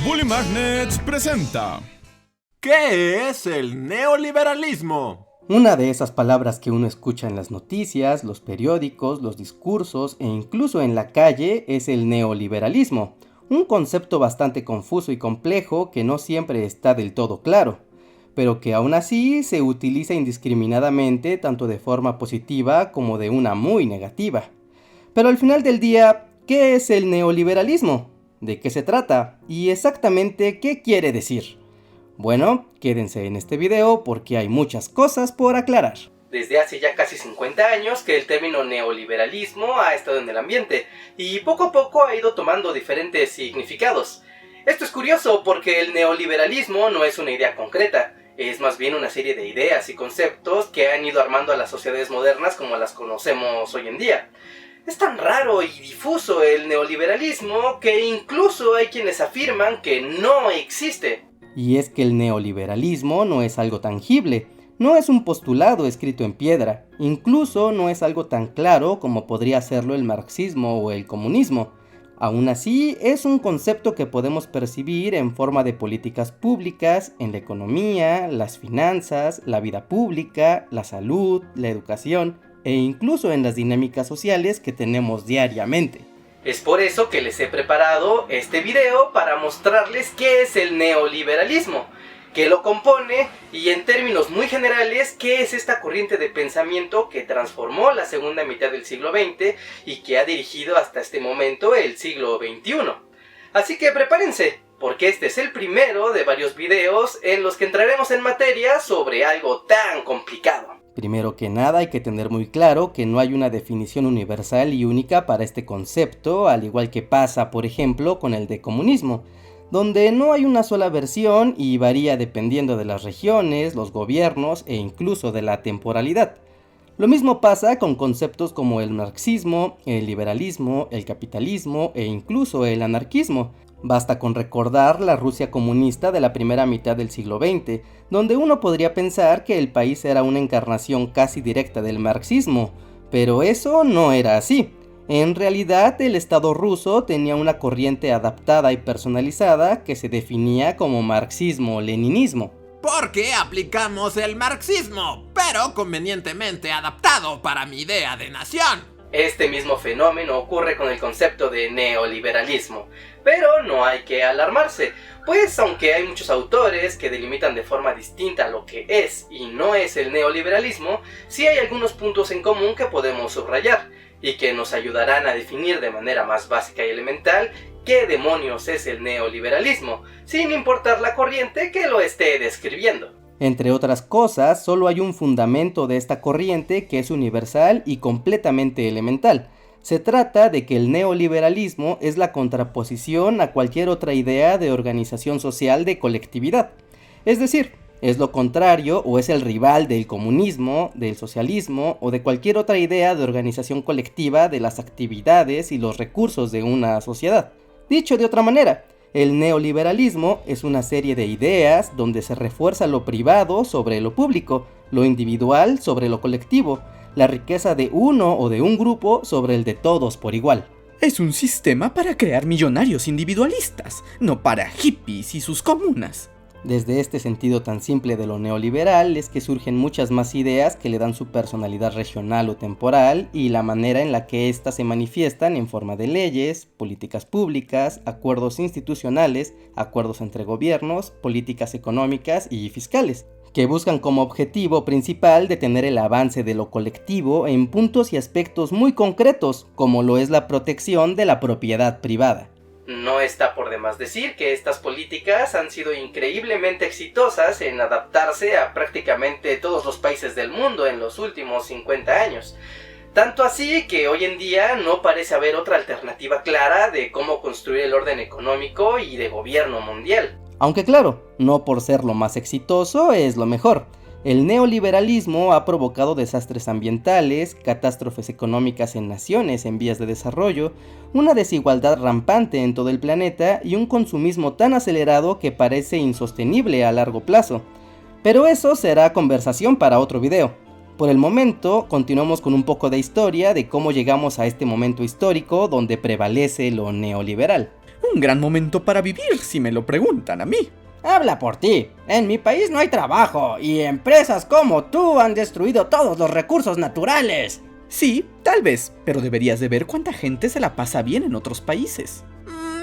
Bully Magnets presenta... ¿Qué es el neoliberalismo? Una de esas palabras que uno escucha en las noticias, los periódicos, los discursos e incluso en la calle es el neoliberalismo, un concepto bastante confuso y complejo que no siempre está del todo claro, pero que aún así se utiliza indiscriminadamente tanto de forma positiva como de una muy negativa. Pero al final del día, ¿qué es el neoliberalismo? ¿De qué se trata? ¿Y exactamente qué quiere decir? Bueno, quédense en este video porque hay muchas cosas por aclarar. Desde hace ya casi 50 años que el término neoliberalismo ha estado en el ambiente y poco a poco ha ido tomando diferentes significados. Esto es curioso porque el neoliberalismo no es una idea concreta, es más bien una serie de ideas y conceptos que han ido armando a las sociedades modernas como las conocemos hoy en día. Es tan raro y difuso el neoliberalismo que incluso hay quienes afirman que no existe. Y es que el neoliberalismo no es algo tangible, no es un postulado escrito en piedra, incluso no es algo tan claro como podría serlo el marxismo o el comunismo. Aún así, es un concepto que podemos percibir en forma de políticas públicas, en la economía, las finanzas, la vida pública, la salud, la educación e incluso en las dinámicas sociales que tenemos diariamente. Es por eso que les he preparado este video para mostrarles qué es el neoliberalismo, qué lo compone y en términos muy generales qué es esta corriente de pensamiento que transformó la segunda mitad del siglo XX y que ha dirigido hasta este momento el siglo XXI. Así que prepárense, porque este es el primero de varios videos en los que entraremos en materia sobre algo tan complicado. Primero que nada hay que tener muy claro que no hay una definición universal y única para este concepto, al igual que pasa, por ejemplo, con el de comunismo, donde no hay una sola versión y varía dependiendo de las regiones, los gobiernos e incluso de la temporalidad. Lo mismo pasa con conceptos como el marxismo, el liberalismo, el capitalismo e incluso el anarquismo. Basta con recordar la Rusia comunista de la primera mitad del siglo XX, donde uno podría pensar que el país era una encarnación casi directa del marxismo, pero eso no era así. En realidad, el Estado ruso tenía una corriente adaptada y personalizada que se definía como marxismo-leninismo. Porque aplicamos el marxismo, pero convenientemente adaptado para mi idea de nación. Este mismo fenómeno ocurre con el concepto de neoliberalismo, pero no hay que alarmarse, pues aunque hay muchos autores que delimitan de forma distinta lo que es y no es el neoliberalismo, sí hay algunos puntos en común que podemos subrayar y que nos ayudarán a definir de manera más básica y elemental qué demonios es el neoliberalismo, sin importar la corriente que lo esté describiendo. Entre otras cosas, solo hay un fundamento de esta corriente que es universal y completamente elemental. Se trata de que el neoliberalismo es la contraposición a cualquier otra idea de organización social de colectividad. Es decir, es lo contrario o es el rival del comunismo, del socialismo o de cualquier otra idea de organización colectiva de las actividades y los recursos de una sociedad. Dicho de otra manera, el neoliberalismo es una serie de ideas donde se refuerza lo privado sobre lo público, lo individual sobre lo colectivo, la riqueza de uno o de un grupo sobre el de todos por igual. Es un sistema para crear millonarios individualistas, no para hippies y sus comunas. Desde este sentido tan simple de lo neoliberal es que surgen muchas más ideas que le dan su personalidad regional o temporal y la manera en la que éstas se manifiestan en forma de leyes, políticas públicas, acuerdos institucionales, acuerdos entre gobiernos, políticas económicas y fiscales, que buscan como objetivo principal detener el avance de lo colectivo en puntos y aspectos muy concretos, como lo es la protección de la propiedad privada. No está por demás decir que estas políticas han sido increíblemente exitosas en adaptarse a prácticamente todos los países del mundo en los últimos 50 años. Tanto así que hoy en día no parece haber otra alternativa clara de cómo construir el orden económico y de gobierno mundial. Aunque claro, no por ser lo más exitoso es lo mejor. El neoliberalismo ha provocado desastres ambientales, catástrofes económicas en naciones en vías de desarrollo, una desigualdad rampante en todo el planeta y un consumismo tan acelerado que parece insostenible a largo plazo. Pero eso será conversación para otro video. Por el momento, continuamos con un poco de historia de cómo llegamos a este momento histórico donde prevalece lo neoliberal. Un gran momento para vivir, si me lo preguntan a mí. Habla por ti. En mi país no hay trabajo y empresas como tú han destruido todos los recursos naturales. Sí, tal vez, pero deberías de ver cuánta gente se la pasa bien en otros países.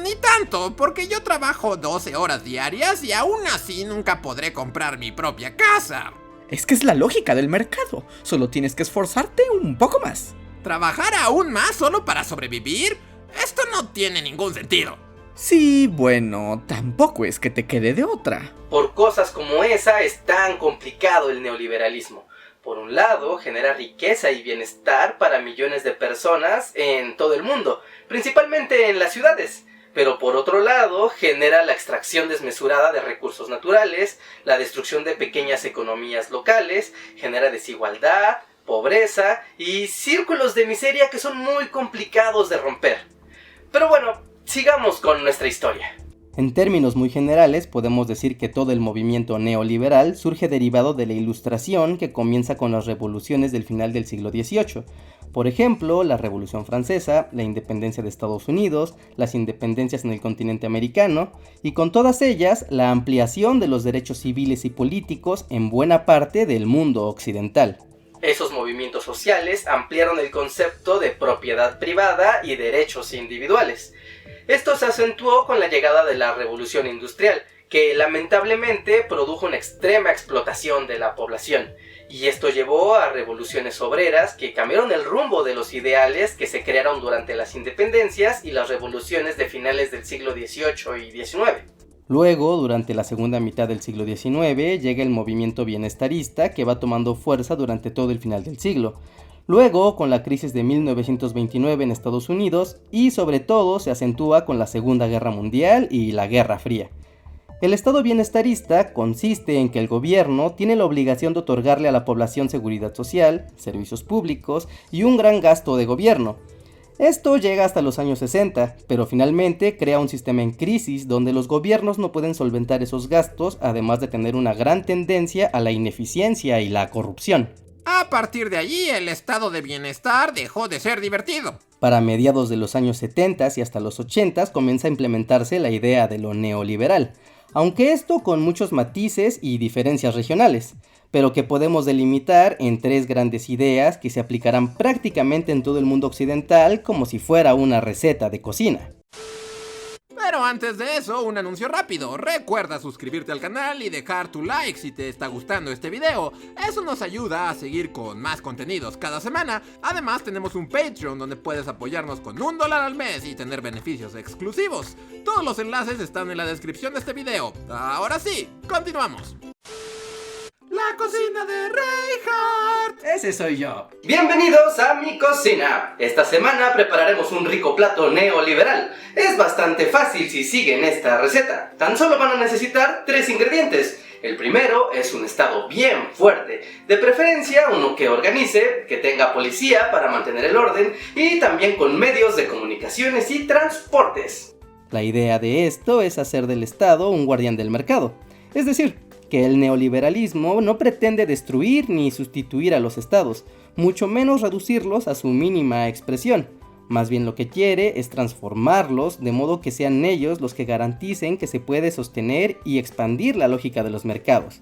Ni tanto, porque yo trabajo 12 horas diarias y aún así nunca podré comprar mi propia casa. Es que es la lógica del mercado, solo tienes que esforzarte un poco más. ¿Trabajar aún más solo para sobrevivir? Esto no tiene ningún sentido. Sí, bueno, tampoco es que te quede de otra. Por cosas como esa es tan complicado el neoliberalismo. Por un lado, genera riqueza y bienestar para millones de personas en todo el mundo, principalmente en las ciudades. Pero por otro lado, genera la extracción desmesurada de recursos naturales, la destrucción de pequeñas economías locales, genera desigualdad, pobreza y círculos de miseria que son muy complicados de romper. Pero bueno, sigamos con nuestra historia. En términos muy generales, podemos decir que todo el movimiento neoliberal surge derivado de la Ilustración que comienza con las revoluciones del final del siglo XVIII. Por ejemplo, la Revolución Francesa, la independencia de Estados Unidos, las independencias en el continente americano, y con todas ellas, la ampliación de los derechos civiles y políticos en buena parte del mundo occidental. Esos movimientos sociales ampliaron el concepto de propiedad privada y derechos individuales. Esto se acentuó con la llegada de la Revolución Industrial, que lamentablemente produjo una extrema explotación de la población, y esto llevó a revoluciones obreras que cambiaron el rumbo de los ideales que se crearon durante las independencias y las revoluciones de finales del siglo XVIII y XIX. Luego, durante la segunda mitad del siglo XIX, llega el movimiento bienestarista que va tomando fuerza durante todo el final del siglo. Luego, con la crisis de 1929 en Estados Unidos, y sobre todo se acentúa con la Segunda Guerra Mundial y la Guerra Fría. El estado bienestarista consiste en que el gobierno tiene la obligación de otorgarle a la población seguridad social, servicios públicos y un gran gasto de gobierno. Esto llega hasta los años 60, pero finalmente crea un sistema en crisis donde los gobiernos no pueden solventar esos gastos, además de tener una gran tendencia a la ineficiencia y la corrupción. A partir de allí, el estado de bienestar dejó de ser divertido. Para mediados de los años 70 y hasta los 80 comienza a implementarse la idea de lo neoliberal, aunque esto con muchos matices y diferencias regionales, pero que podemos delimitar en tres grandes ideas que se aplicarán prácticamente en todo el mundo occidental como si fuera una receta de cocina. Pero antes de eso, un anuncio rápido. Recuerda suscribirte al canal y dejar tu like si te está gustando este video. Eso nos ayuda a seguir con más contenidos cada semana. Además, tenemos un Patreon donde puedes apoyarnos con $1 al mes y tener beneficios exclusivos. Todos los enlaces están en la descripción de este video. Ahora sí, continuamos. La cocina de Reinhardt. Ese soy yo. Bienvenidos a mi cocina. Esta semana prepararemos un rico plato neoliberal. Es bastante fácil si siguen esta receta. Tan solo van a necesitar 3 ingredientes. El primero es un estado bien fuerte, de preferencia uno que organice, que tenga policía para mantener el orden y también con medios de comunicaciones y transportes. La idea de esto es hacer del Estado un guardián del mercado, es decir, que el neoliberalismo no pretende destruir ni sustituir a los estados, mucho menos reducirlos a su mínima expresión. Más bien lo que quiere es transformarlos de modo que sean ellos los que garanticen que se puede sostener y expandir la lógica de los mercados.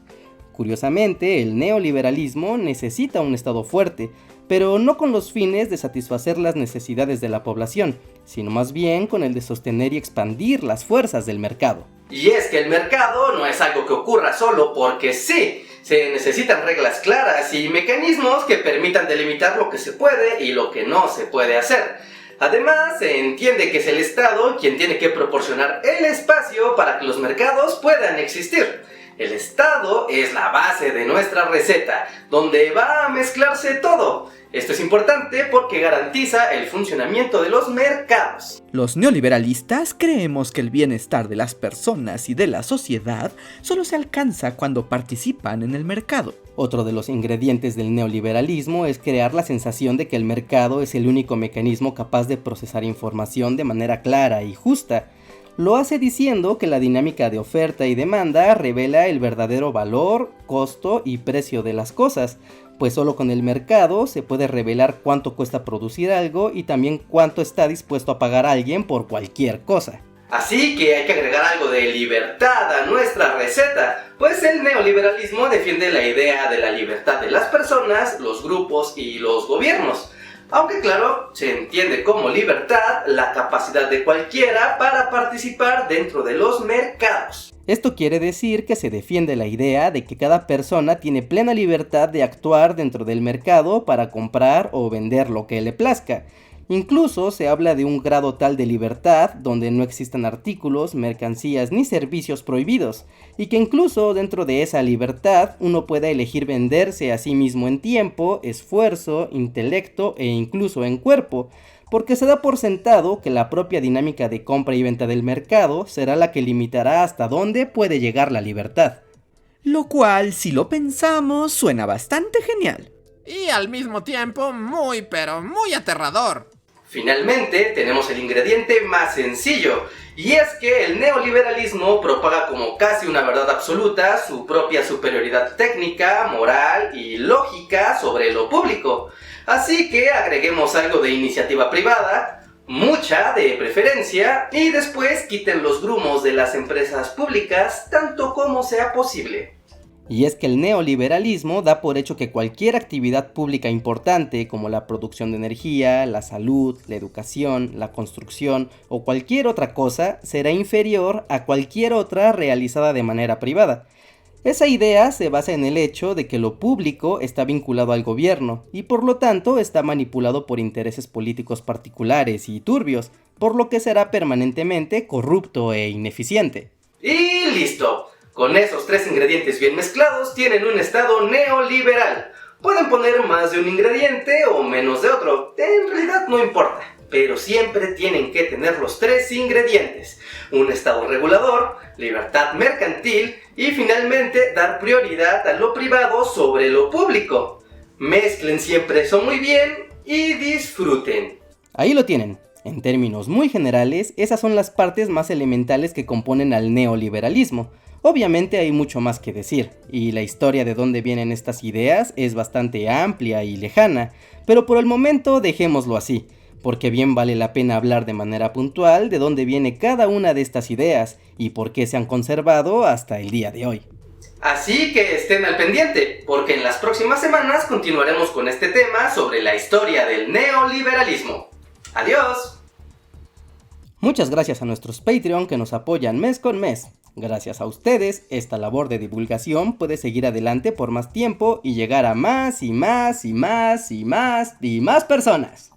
Curiosamente, el neoliberalismo necesita un estado fuerte, pero no con los fines de satisfacer las necesidades de la población, sino más bien con el de sostener y expandir las fuerzas del mercado. Y es que el mercado no es algo que ocurra solo porque sí. Se necesitan reglas claras y mecanismos que permitan delimitar lo que se puede y lo que no se puede hacer. Además, se entiende que es el Estado quien tiene que proporcionar el espacio para que los mercados puedan existir. El Estado es la base de nuestra receta, donde va a mezclarse todo. Esto es importante porque garantiza el funcionamiento de los mercados. Los neoliberalistas creemos que el bienestar de las personas y de la sociedad solo se alcanza cuando participan en el mercado. Otro de los ingredientes del neoliberalismo es crear la sensación de que el mercado es el único mecanismo capaz de procesar información de manera clara y justa. Lo hace diciendo que la dinámica de oferta y demanda revela el verdadero valor, costo y precio de las cosas, pues solo con el mercado se puede revelar cuánto cuesta producir algo y también cuánto está dispuesto a pagar alguien por cualquier cosa. Así que hay que agregar algo de libertad a nuestra receta, pues el neoliberalismo defiende la idea de la libertad de las personas, los grupos y los gobiernos. Aunque claro, se entiende como libertad la capacidad de cualquiera para participar dentro de los mercados. Esto quiere decir que se defiende la idea de que cada persona tiene plena libertad de actuar dentro del mercado para comprar o vender lo que le plazca. Incluso se habla de un grado tal de libertad donde no existan artículos, mercancías ni servicios prohibidos, y que incluso dentro de esa libertad uno pueda elegir venderse a sí mismo en tiempo, esfuerzo, intelecto e incluso en cuerpo, porque se da por sentado que la propia dinámica de compra y venta del mercado será la que limitará hasta dónde puede llegar la libertad. Lo cual, si lo pensamos, suena bastante genial. Y al mismo tiempo muy pero muy aterrador. Finalmente, tenemos el ingrediente más sencillo, y es que el neoliberalismo propaga como casi una verdad absoluta su propia superioridad técnica, moral y lógica sobre lo público. Así que agreguemos algo de iniciativa privada, mucha de preferencia, y después quiten los grumos de las empresas públicas tanto como sea posible. Y es que el neoliberalismo da por hecho que cualquier actividad pública importante como la producción de energía, la salud, la educación, la construcción o cualquier otra cosa será inferior a cualquier otra realizada de manera privada. Esa idea se basa en el hecho de que lo público está vinculado al gobierno y por lo tanto está manipulado por intereses políticos particulares y turbios, por lo que será permanentemente corrupto e ineficiente. ¡Y listo! Con esos tres ingredientes bien mezclados tienen un estado neoliberal. Pueden poner más de un ingrediente o menos de otro, en realidad no importa, pero siempre tienen que tener los tres ingredientes: un estado regulador, libertad mercantil y finalmente dar prioridad a lo privado sobre lo público. Mezclen siempre eso muy bien y disfruten. Ahí lo tienen. En términos muy generales, esas son las partes más elementales que componen al neoliberalismo. Obviamente hay mucho más que decir, y la historia de dónde vienen estas ideas es bastante amplia y lejana, pero por el momento dejémoslo así, porque bien vale la pena hablar de manera puntual de dónde viene cada una de estas ideas y por qué se han conservado hasta el día de hoy. Así que estén al pendiente, porque en las próximas semanas continuaremos con este tema sobre la historia del neoliberalismo. ¡Adiós! Muchas gracias a nuestros Patreon que nos apoyan mes con mes. Gracias a ustedes, esta labor de divulgación puede seguir adelante por más tiempo y llegar a más y más y más y más y más personas.